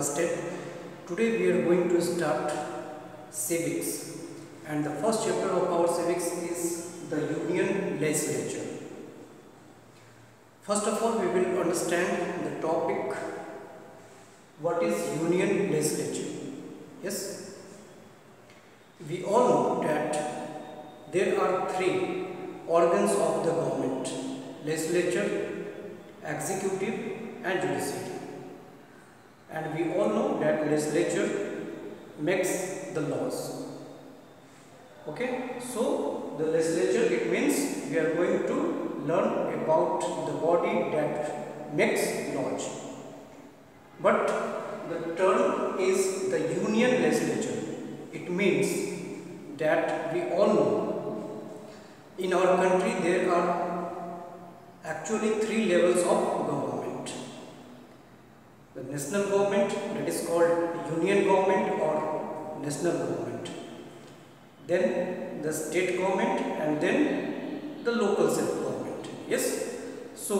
class 10. Today we are going to start civics, and the first chapter of our civics is the Union Legislature. First of all, we will understand the topic, what is Union Legislature. Yes, we all know that there are three organs of the government: legislature, executive and judiciary. And we all know that legislature makes the laws. Okay, so the legislature, it means we are going to learn about the body that makes laws. But the term is the Union Legislature. It means that we all know in our country there are actually three levels of government. The national government, that is called union government or national government. Then the state government, and then the local self-government. Yes. So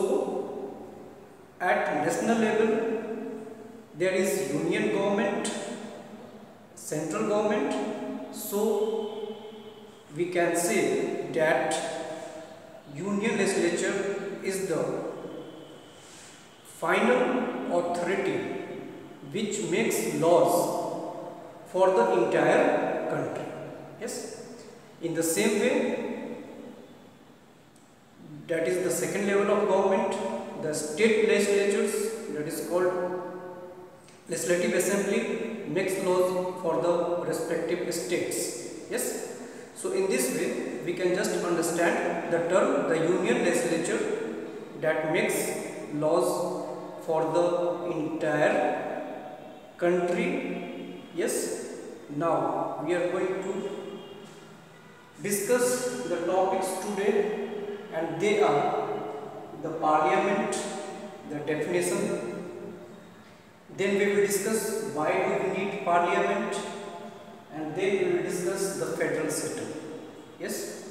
at national level there is union government, central government. So we can say that Union Legislature is the final authority which makes laws for the entire country. Yes, in the same way, that is the second level of government, the state legislatures, that is called Legislative Assembly, makes laws for the respective states. Yes, so in this way we can just understand the term the Union Legislature that makes laws for the entire country. Yes, now we are going to discuss the topics today, and they are the Parliament, the definition. Then we will discuss why do we need Parliament, and then we will discuss the federal system. Yes,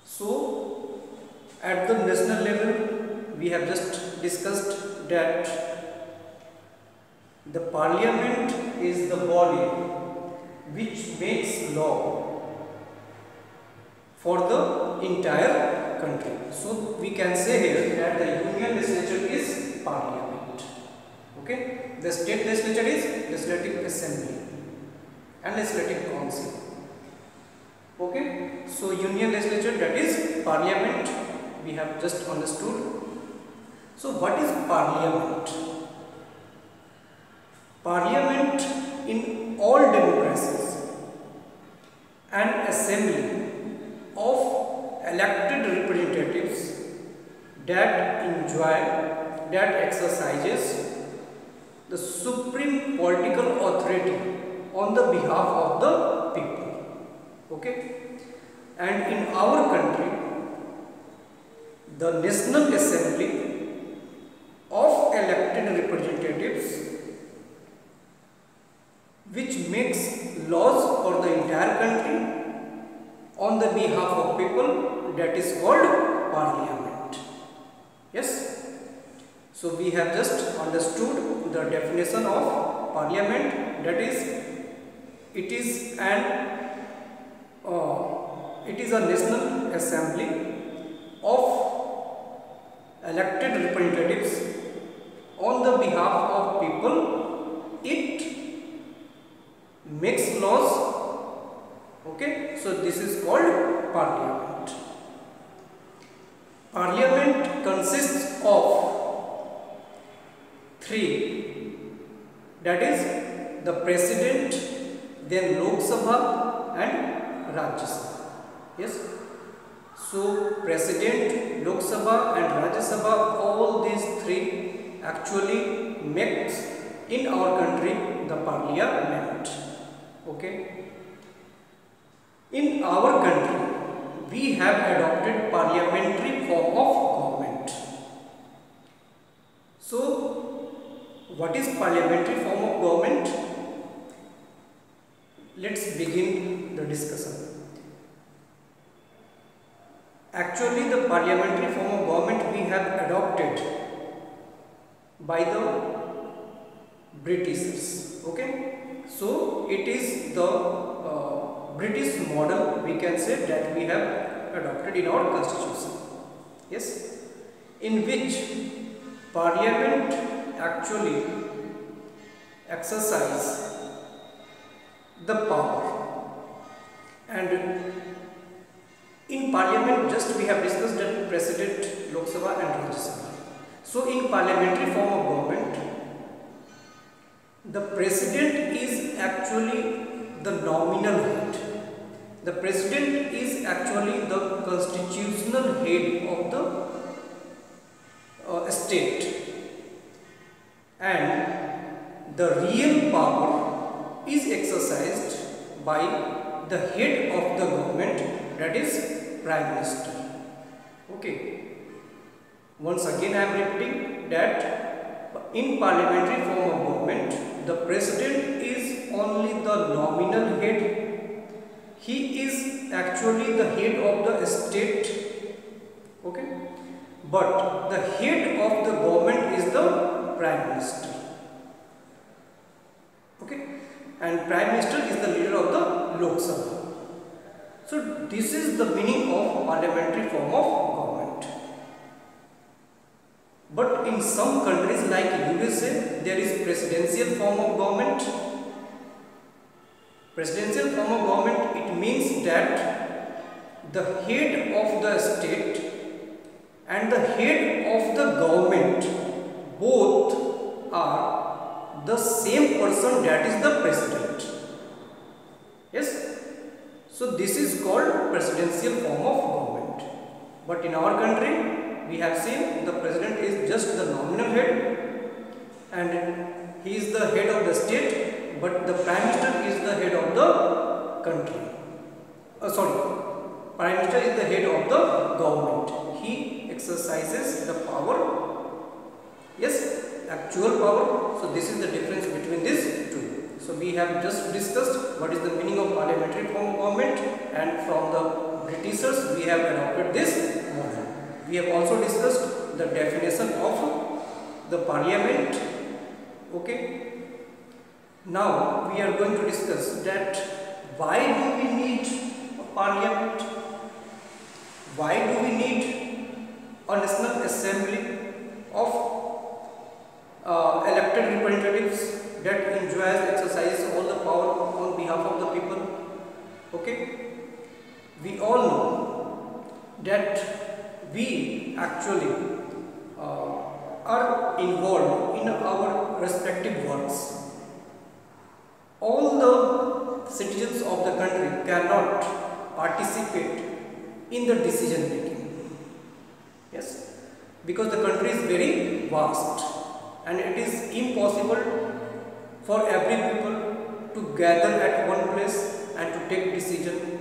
so at the national level we have just discussed that the Parliament is the body which makes law for the entire country. So we can say here that the Union Legislature is Parliament. Okay, the state legislature is Legislative Assembly and Legislative Council. Okay, so Union Legislature, that is Parliament, we have just understood. So what is Parliament? Parliament in all democracies, an assembly of elected representatives that exercises the supreme political authority on the behalf of the people. Okay, and in our country the National Assembly of elected representatives which makes laws for the entire country on the behalf of people, that is called Parliament. Yes, so we have just understood the definition of Parliament, that is it is a National Assembly of elected representatives on the behalf of people. It makes laws. Okay, so this is called Parliament. Parliament consists of three, that is the President, then Lok Sabha and Rajya Sabha. Yes, so President, Lok Sabha and Rajya Sabha, all these three actually makes in our country the Parliament. Okay, in our country we have adopted parliamentary form of government. So what is parliamentary form of government? Let's begin the discussion. Actually, the parliamentary form of government we have adopted by the Britishers. Okay, so it is the British model, we can say, that we have adopted in our constitution. Yes, in which Parliament actually exercise the power, and in Parliament just we have discussed that President, Lok Sabha and Rajya Sabha. So in parliamentary form of government, the President is actually the nominal head. The President is actually the constitutional head of the state, and the real power is exercised by the head of the government, that is Prime Minister. Okay. Once again I am repeating that in parliamentary form of government, the President is only the nominal head. He is actually the head of the state. Okay. But the head of the government is the Prime Minister. Okay. And Prime Minister is the leader of the Lok Sabha. So this is the meaning of parliamentary form of government. But in some countries like USA, there is presidential form of government. Presidential form of government, it means that the head of the state and the head of the government both are the same person, that is the President. Yes? So this is called presidential form of government. But in our country, we have seen the President is just the nominal head and he is the head of the state, but the Prime Minister is the head of the country. Prime Minister is the head of the government. He exercises the power, yes, actual power. So this is the difference between these two. So we have just discussed what is the meaning of parliamentary form of government, and from the Britishers we have adopted this model. We have also discussed the definition of the parliament. Okay. Now we are going to discuss that why do we need a parliament? Why do we need a national assembly of elected representatives that enjoys, exercises all the power on behalf of the people? Okay. We all know that we actually are involved in our respective works. All the citizens of the country cannot participate in the decision making. Yes, because the country is very vast and it is impossible for every people to gather at one place and to take decision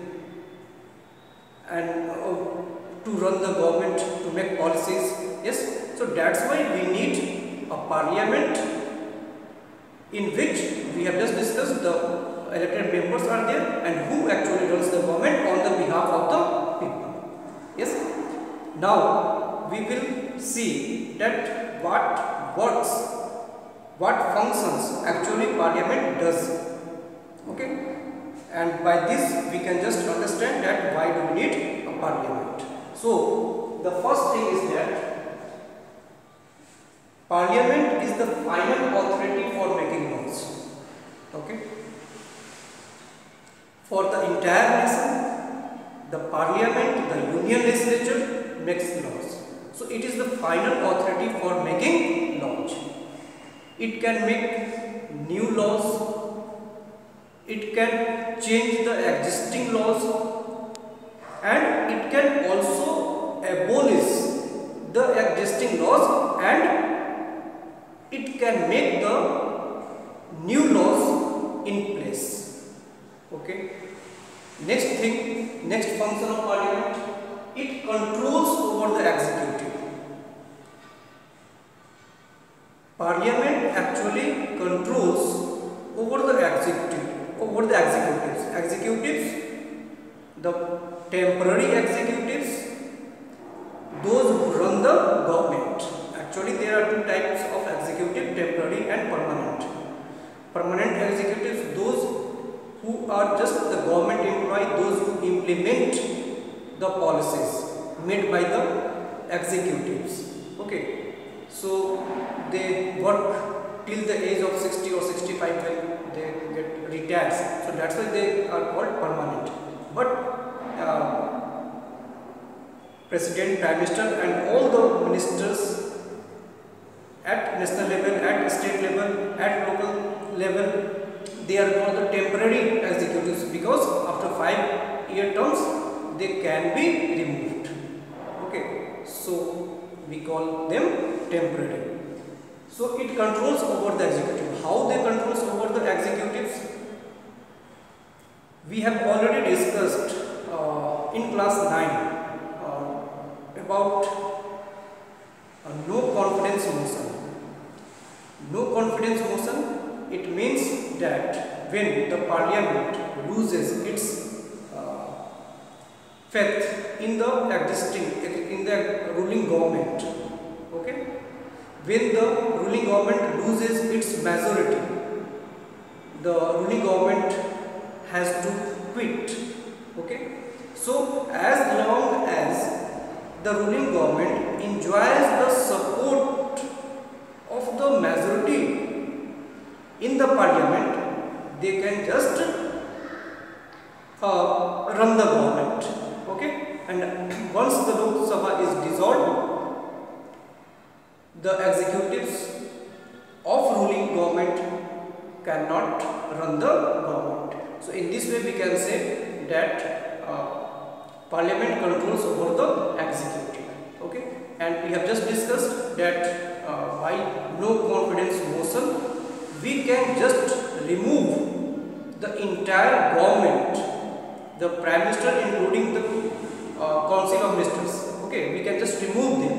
and to run the government, to make policies. Yes, so that's why we need a parliament in which we have just discussed the elected members are there and who actually runs the government on the behalf of the people. Yes, now we will see that what works, what functions actually parliament does. Okay, and by this we can just understand that why do we need a parliament. So the first thing is that parliament is the final authority for making laws. Okay, for the entire nation, the parliament, the union legislature makes laws. So it is the final authority for making laws. It can make new laws, it can change the existing laws, and it can also abolish the existing laws, and it can make the new laws in place. Okay. Next thing, next function of parliament, it controls over the executive. Parliament actually controls over the executives. Executives, the temporary executives, those who run the government. Actually there are two types of executive, temporary and permanent. implement the policies made by the executives. Okay, so they work till the age of 60 or 65 when they get retired. So that's why they are called permanent. But President, Prime Minister and all the ministers at national level, at state level, at local level, they are called the temporary executives, because after 5-year terms they can be removed. Okay, so we call them temporary. So it controls over the executive. How they controls over the executives? We have already discussed in class 9 about no confidence motion. No confidence motion, it means that when the parliament loses its faith in the ruling government, okay, when the ruling government loses its majority, the ruling government has to quit. Okay, so as long as the ruling government enjoys the support of the majority in the parliament, they can just run the government. Okay, and once the Lok Sabha is dissolved, the executives of ruling government cannot run the government. So in this way we can say that parliament controls over the executive. Okay, and we have just discussed that by no confidence motion we can just remove the entire government, the Prime Minister including the Council of Ministers. Okay, we can just remove them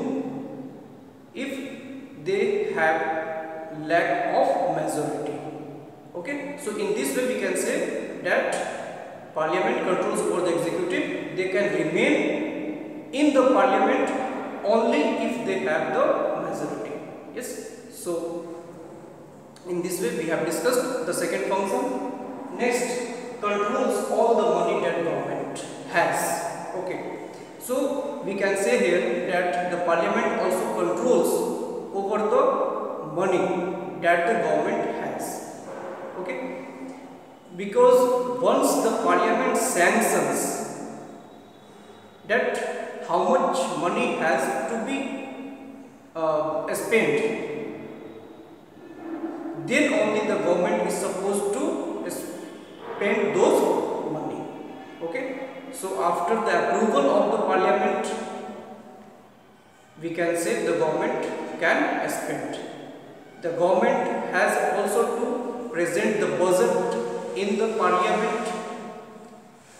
if they have lack of majority. Okay, so in this way we can say that parliament controls over the executive. They can remain in the parliament only if they have the majority. Yes, so in this way we have discussed the second function. Next, controls all the money that government has. Okay, so we can say here that the parliament also controls over the money that the government has. Okay, because once the parliament sanctions that how much money has to be spent, then only the government is supposed to spend those money. Okay, so after the approval of the parliament, we can say the government can spend. The government has also to present the budget in the parliament,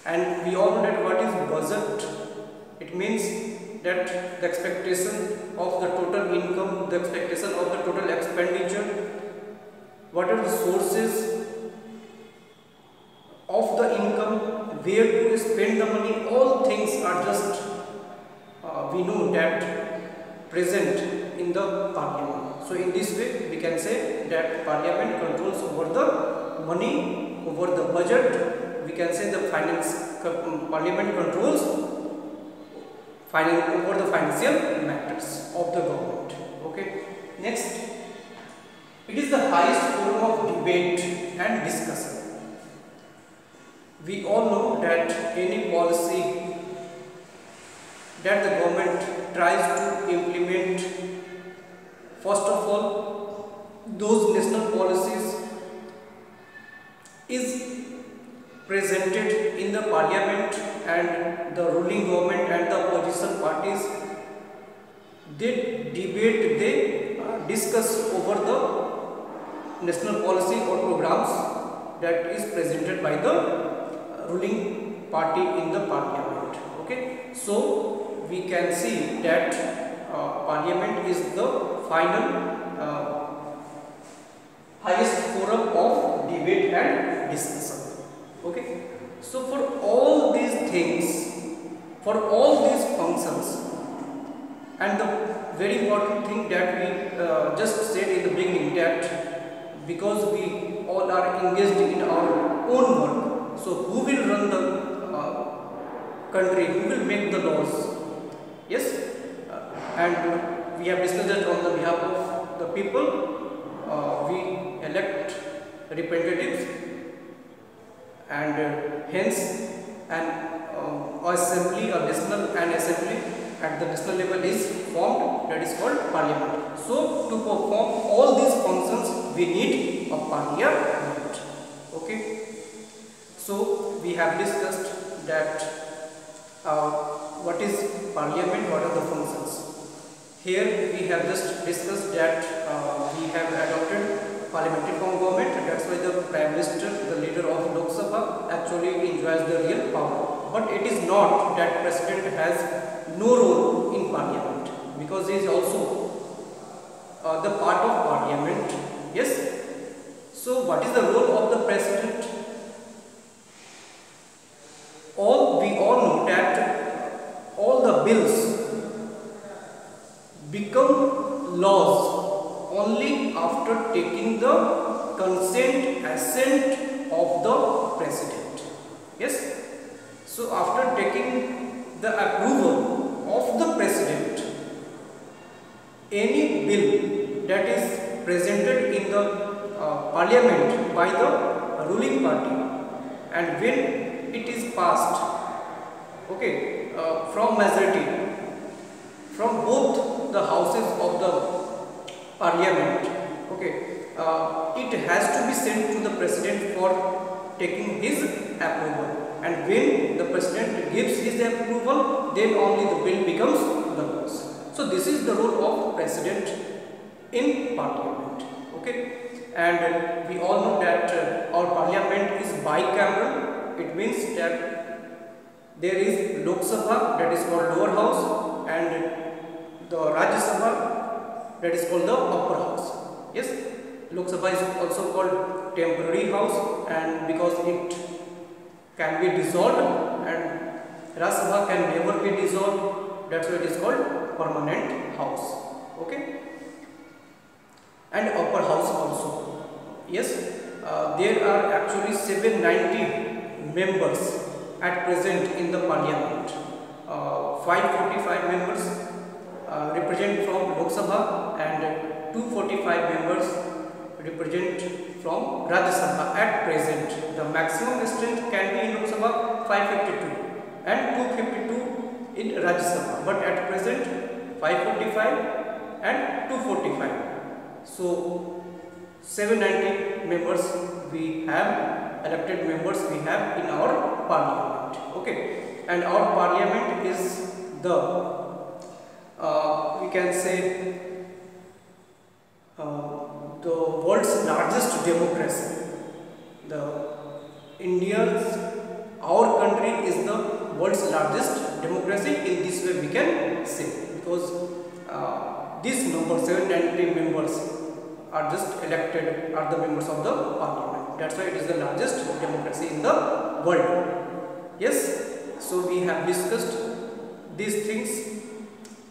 and we all know that what is budget. It means that the expectation of the total income, the expectation of the total expenditure, what are the sources of the income, where to spend the money, all things are just we know that present in the parliament. So in this way we can say that parliament controls over the money, over the budget. We can say the finance, parliament controls over the financial matters of the government. Okay, next, it is the highest forum of debate and discussion. We all know that any policy that the government tries to implement, first of all, those national policies is presented in the parliament, and the ruling government and the opposition parties, they debate, they discuss over the national policy or programs that is presented by the ruling party in the parliament. Okay, so we can see that parliament is the final highest forum of debate and discussion. Okay, so for all these things, for all these functions, and the very important thing that we just said in the beginning, that because we all are engaged in our own work, so who will run the country who will make the laws. Yes, and we have discussed that on the behalf of the people. We elect representatives, and hence an assembly, a national an assembly at the national level is formed, that is called parliament. So to perform all these functions we need a parliament. Okay, so we have discussed that what is parliament, what are the functions. Here we have just discussed that we have adopted parliamentary form government. That's why the Prime Minister, the leader of Lok Sabha, actually enjoys the real power. But it is not that President has no role in Parliament, because he is also the part of Parliament. Yes. So what is the role of the President? We all know that all the bills become laws only after taking the assent of the President. Yes. So after taking the approval of the President, any bill that is presented in the Parliament by the ruling party, and when it is passed, okay, from majority, from both the houses of the Parliament, okay, it has to be sent to the President for taking his approval. And when the President gives his approval, then only the bill becomes the laws. So this is the role of President in Parliament. Okay, and we all know that our Parliament is bicameral. It means that there is Lok Sabha, that is called lower house, and the Rajya Sabha, that is called the upper house. Yes, Lok Sabha is also called temporary house, and because it can be dissolved, and Rajya Sabha can never be dissolved, that's why it is called permanent house. Okay, and upper house also. Yes, there are actually 790 members at present in the Parliament. 545 members represent from Lok Sabha, and 245 members represent from Rajya Sabha at present. The maximum strength can be in Lok Sabha 552 and 252 in Rajya Sabha, but at present 545 and 245. So 790 members we have, elected members we have in our Parliament. Okay, and our Parliament is the we can say the world's largest democracy. Our country is the world's largest democracy. In this way we can say, because this number 790 members are just elected, are the members of the Parliament. That's why it is the largest democracy in the world. Yes, so we have discussed these things.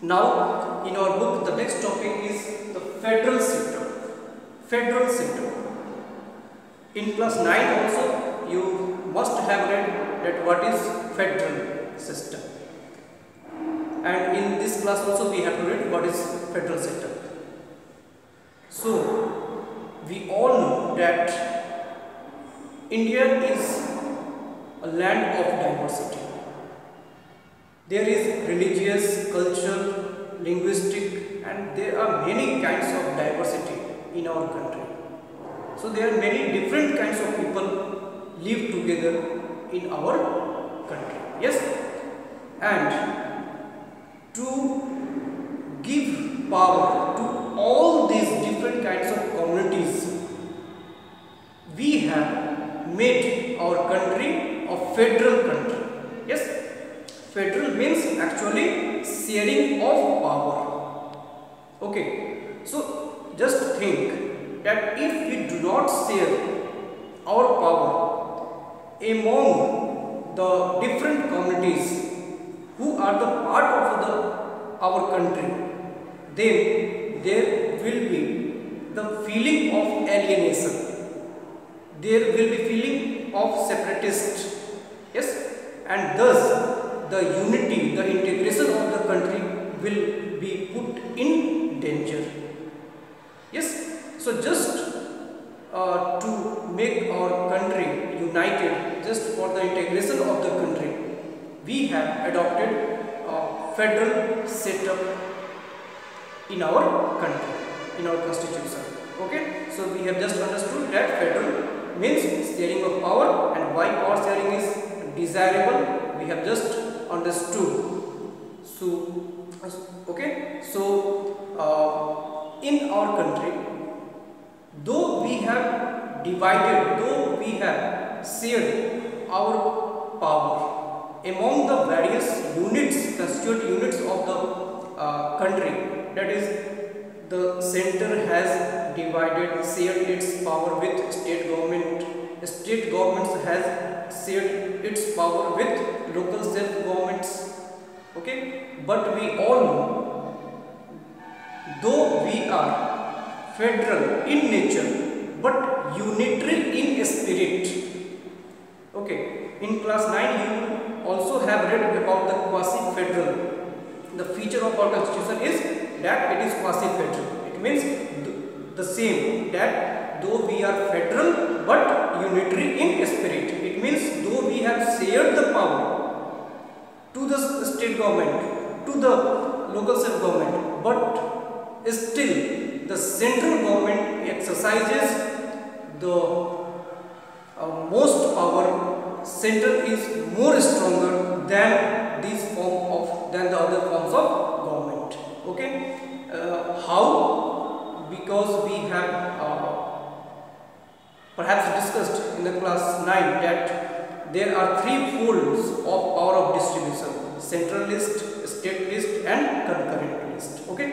Now in our book the next topic is the federal system. Federal system. In class 9 also you must have read that what is federal system, and in this class also we have to read what is federal system. So we all know that India is a land of diversity. There is religious, cultural, linguistic, and there are many kinds of diversity in our country. So there are many different kinds of people live together in our country. Yes, and to give power to all these different kinds of communities, we have made our country a federal country. Yes, federal means actually sharing of power. Okay, so just think that if we do not share our power among the different communities who are the part of our country, then there will be the feeling of alienation. There will be feeling of separatist. Yes, and thus the unity, the integration of the country will be put in danger. Yes, so just to make our country united, just for the integration of the country, we have adopted a federal setup in our country, in our constitution. Okay, so we have just understood that federal means sharing of power, and why power sharing is desirable, we have just understood. So okay, so in our country, though we have divided, though we have shared our power among the various units, constituent units of the country, that is, the center has divided, shared its power with state government, state governments has shared its power with local self governments. Okay, but we all know, though we are federal in nature but unitary in spirit. Okay, in class 9 you also have read about the quasi-federal. The feature of our constitution is that it is quasi-federal. It means the same, that though we are federal but unitary in spirit. It means though we have shared the power to the state government, to the local self government, but still the central government exercises the most power. Center is more stronger than the other forms of government. Okay, how? Because we have perhaps discussed in the class 9 that there are three folds of power of distribution: central list, state list, and concurrent list. Okay,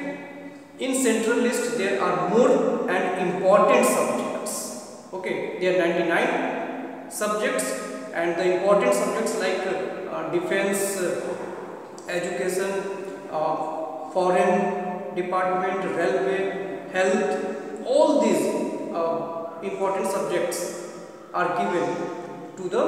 in central list there are more and important subjects. Okay, there are 99 subjects, and the important subjects like defense, education, foreign department, railway, health, all these important subjects are given to the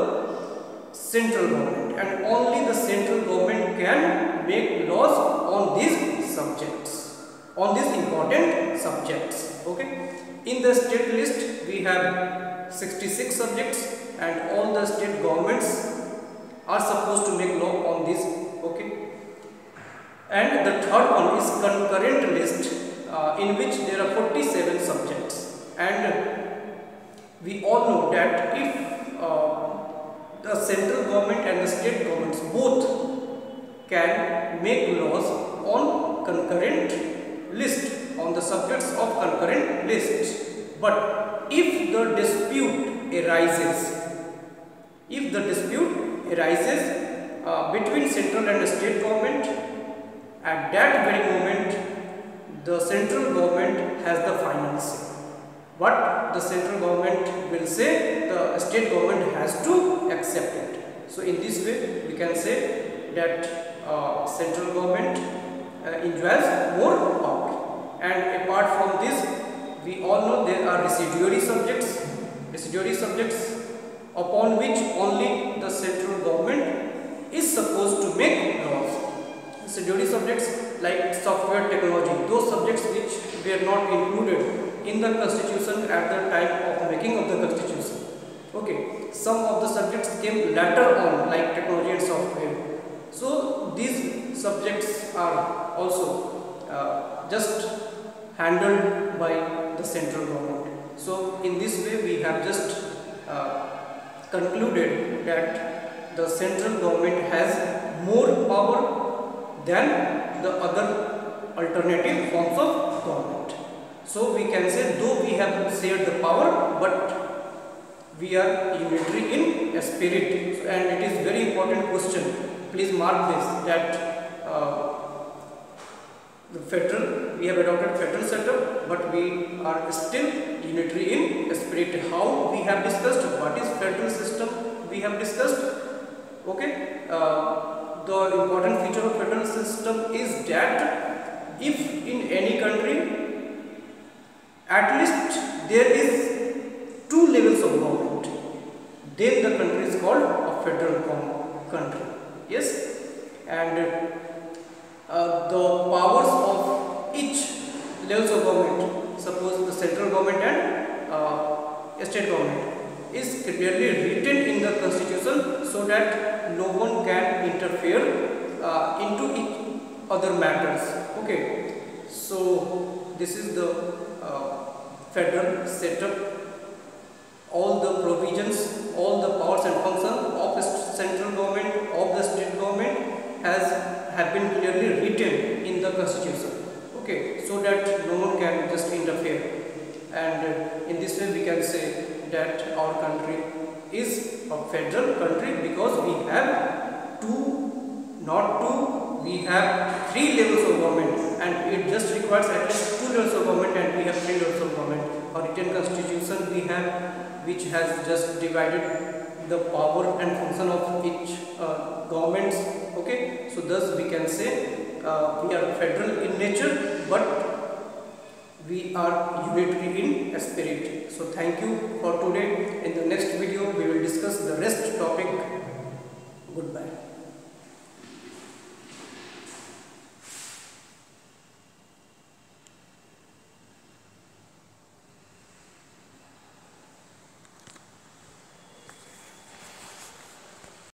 central government, and only the central government can make laws on these subjects, on these important subjects. Okay, in the state list we have 66 subjects, and all the state governments are supposed to make law on this. Okay, and the third one is concurrent list, in which there are 47 subjects, and we all know that if the central government and the state governments both can make laws on concurrent list, on the subjects of concurrent list, but if the dispute arises, between central and state government, at that very moment the central government has the final say. What the central government will say, the state government has to accept it. So in this way we can say that central government enjoys more power. And apart from this, we all know there are residuary subjects upon which only the central government is supposed to make laws. Residuary subjects like software technology, those subjects which were not included in the constitution at the time of making of the constitution. Okay, some of the subjects came later on, like technology and software. So these subjects are also just handled by the central government. So in this way we have just concluded that the central government has more power than the other alternative forms of government. So we can say, though we have shared the power, but we are unitary in spirit. And it is very important question. Please mark this, that the federal, we have adopted federal setup, but we are still unitary in spirit. How we have discussed, what is federal system we have discussed. Okay, the important feature of federal system is that if in any country at least there is 2 levels of government, then the country is called a federal country. Yes, and the powers of each levels of government, suppose the central government and state government, is clearly written in the constitution so that no one can interfere into each other matters. Okay, so this is the federal setup. All the provisions, all the powers and functions of the central government, of the state government have been clearly written in the constitution. Okay, so that no one can just interfere, and in this way we can say that our country is a federal country because we have we have 3 levels of government, and it just requires at least 2 levels of government, and we have 3 levels of government. Our Indian constitution we have, which has just divided the power and function of each governments. Okay, so thus we can say we are federal in nature, but we are unitary in spirit. So thank you for today. In the next video we will discuss the rest topic. Goodbye.